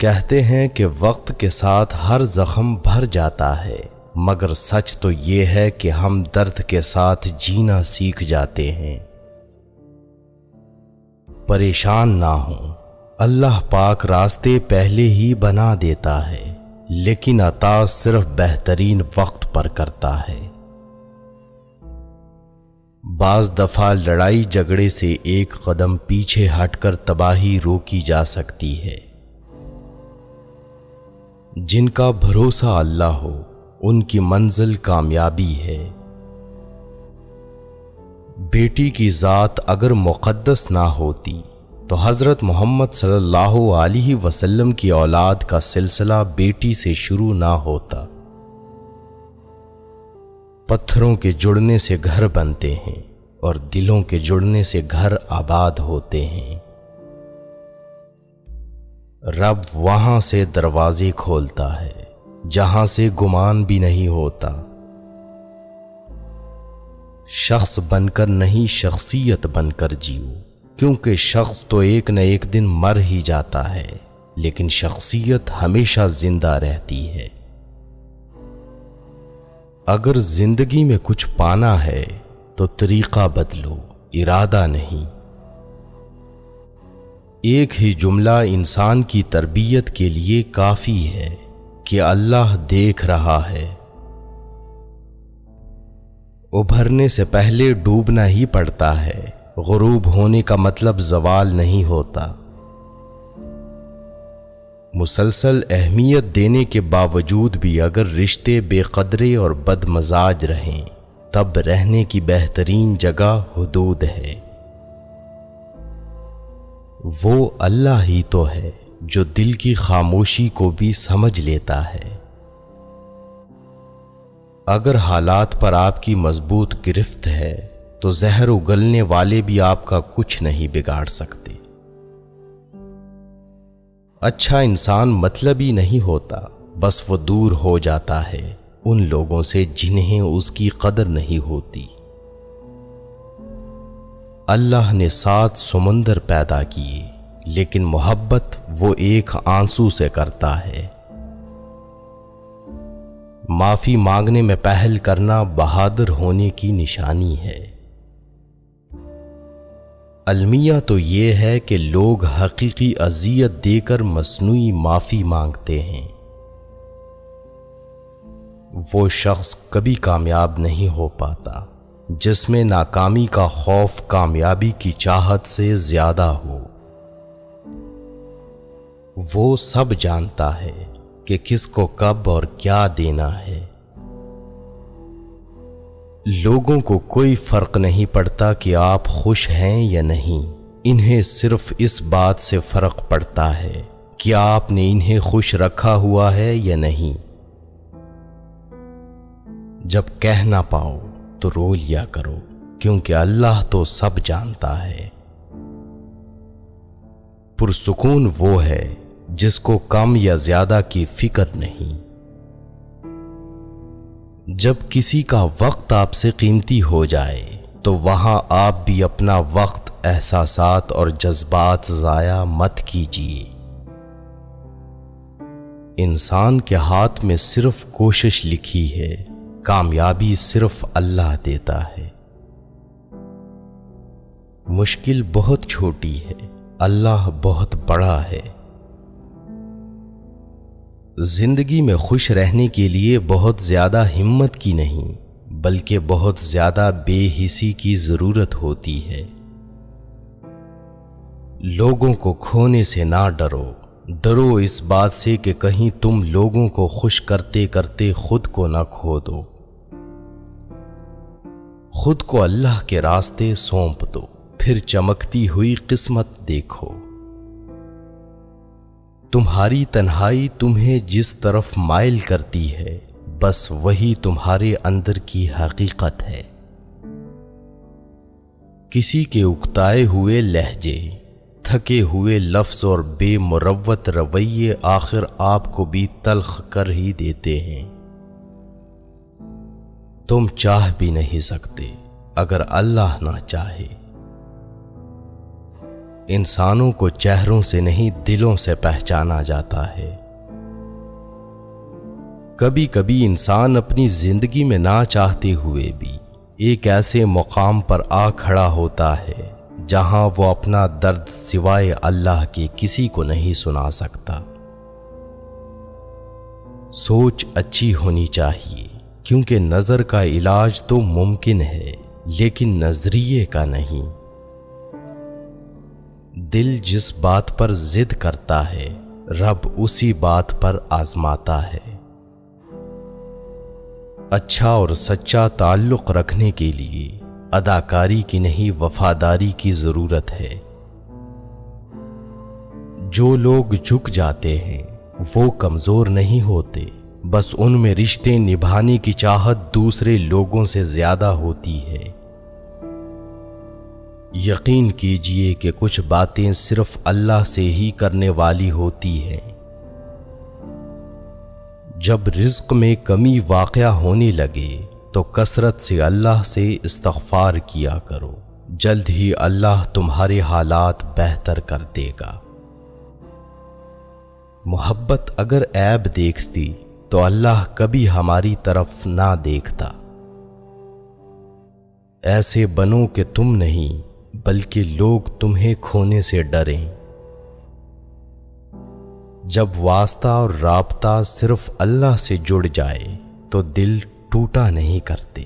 کہتے ہیں کہ وقت کے ساتھ ہر زخم بھر جاتا ہے، مگر سچ تو یہ ہے کہ ہم درد کے ساتھ جینا سیکھ جاتے ہیں۔ پریشان نہ ہوں، اللہ پاک راستے پہلے ہی بنا دیتا ہے، لیکن عطا صرف بہترین وقت پر کرتا ہے۔ بعض دفعہ لڑائی جھگڑے سے ایک قدم پیچھے ہٹ کر تباہی روکی جا سکتی ہے۔ جن کا بھروسہ اللہ ہو ان کی منزل کامیابی ہے۔ بیٹی کی ذات اگر مقدس نہ ہوتی تو حضرت محمد صلی اللہ علیہ وسلم کی اولاد کا سلسلہ بیٹی سے شروع نہ ہوتا۔ پتھروں کے جڑنے سے گھر بنتے ہیں اور دلوں کے جڑنے سے گھر آباد ہوتے ہیں۔ رب وہاں سے دروازے کھولتا ہے جہاں سے گمان بھی نہیں ہوتا۔ شخص بن کر نہیں، شخصیت بن کر جیو، کیونکہ شخص تو ایک نہ ایک دن مر ہی جاتا ہے، لیکن شخصیت ہمیشہ زندہ رہتی ہے۔ اگر زندگی میں کچھ پانا ہے تو طریقہ بدلو، ارادہ نہیں۔ ایک ہی جملہ انسان کی تربیت کے لیے کافی ہے کہ اللہ دیکھ رہا ہے۔ ابھرنے سے پہلے ڈوبنا ہی پڑتا ہے، غروب ہونے کا مطلب زوال نہیں ہوتا۔ مسلسل اہمیت دینے کے باوجود بھی اگر رشتے بے قدرے اور بد مزاج رہیں، تب رہنے کی بہترین جگہ حدود ہے۔ وہ اللہ ہی تو ہے جو دل کی خاموشی کو بھی سمجھ لیتا ہے۔ اگر حالات پر آپ کی مضبوط گرفت ہے تو زہر اگلنے والے بھی آپ کا کچھ نہیں بگاڑ سکتے۔ اچھا انسان مطلبی نہیں ہوتا، بس وہ دور ہو جاتا ہے ان لوگوں سے جنہیں اس کی قدر نہیں ہوتی۔ اللہ نے 7 سمندر پیدا کیے، لیکن محبت وہ ایک آنسو سے کرتا ہے۔ معافی مانگنے میں پہل کرنا بہادر ہونے کی نشانی ہے۔ المیہ تو یہ ہے کہ لوگ حقیقی اذیت دے کر مصنوعی معافی مانگتے ہیں۔ وہ شخص کبھی کامیاب نہیں ہو پاتا جس میں ناکامی کا خوف کامیابی کی چاہت سے زیادہ ہو۔ وہ سب جانتا ہے کہ کس کو کب اور کیا دینا ہے۔ لوگوں کو کوئی فرق نہیں پڑتا کہ آپ خوش ہیں یا نہیں، انہیں صرف اس بات سے فرق پڑتا ہے کہ آپ نے انہیں خوش رکھا ہوا ہے یا نہیں۔ جب کہہ نہ پاؤ تو رو لیا کرو، کیونکہ اللہ تو سب جانتا ہے۔ پرسکون وہ ہے جس کو کم یا زیادہ کی فکر نہیں۔ جب کسی کا وقت آپ سے قیمتی ہو جائے تو وہاں آپ بھی اپنا وقت، احساسات اور جذبات ضائع مت کیجیے۔ انسان کے ہاتھ میں صرف کوشش لکھی ہے، کامیابی صرف اللہ دیتا ہے۔ مشکل بہت چھوٹی ہے، اللہ بہت بڑا ہے۔ زندگی میں خوش رہنے کے لیے بہت زیادہ ہمت کی نہیں، بلکہ بہت زیادہ بے حسی کی ضرورت ہوتی ہے۔ لوگوں کو کھونے سے نہ ڈرو، ڈرو اس بات سے کہ کہیں تم لوگوں کو خوش کرتے کرتے خود کو نہ کھو دو۔ خود کو اللہ کے راستے سونپ دو، پھر چمکتی ہوئی قسمت دیکھو۔ تمہاری تنہائی تمہیں جس طرف مائل کرتی ہے، بس وہی تمہارے اندر کی حقیقت ہے۔ کسی کے اکتائے ہوئے لہجے، تھکے ہوئے لفظ اور بے مروت رویے آخر آپ کو بھی تلخ کر ہی دیتے ہیں۔ تم چاہ بھی نہیں سکتے اگر اللہ نہ چاہے۔ انسانوں کو چہروں سے نہیں دلوں سے پہچانا جاتا ہے۔ کبھی کبھی انسان اپنی زندگی میں نہ چاہتے ہوئے بھی ایک ایسے مقام پر آ کھڑا ہوتا ہے جہاں وہ اپنا درد سوائے اللہ کے کسی کو نہیں سنا سکتا۔ سوچ اچھی ہونی چاہیے، کیونکہ نظر کا علاج تو ممکن ہے لیکن نظریے کا نہیں۔ دل جس بات پر ضد کرتا ہے رب اسی بات پر آزماتا ہے۔ اچھا اور سچا تعلق رکھنے کے لیے اداکاری کی نہیں وفاداری کی ضرورت ہے۔ جو لوگ جھک جاتے ہیں وہ کمزور نہیں ہوتے، بس ان میں رشتے نبھانے کی چاہت دوسرے لوگوں سے زیادہ ہوتی ہے۔ یقین کیجئے کہ کچھ باتیں صرف اللہ سے ہی کرنے والی ہوتی ہیں۔ جب رزق میں کمی واقع ہونے لگے تو کثرت سے اللہ سے استغفار کیا کرو، جلد ہی اللہ تمہارے حالات بہتر کر دے گا۔ محبت اگر عیب دیکھتی تو اللہ کبھی ہماری طرف نہ دیکھتا۔ ایسے بنو کہ تم نہیں بلکہ لوگ تمہیں کھونے سے ڈریں۔ جب واسطہ اور رابطہ صرف اللہ سے جڑ جائے تو دل ٹوٹا نہیں کرتے۔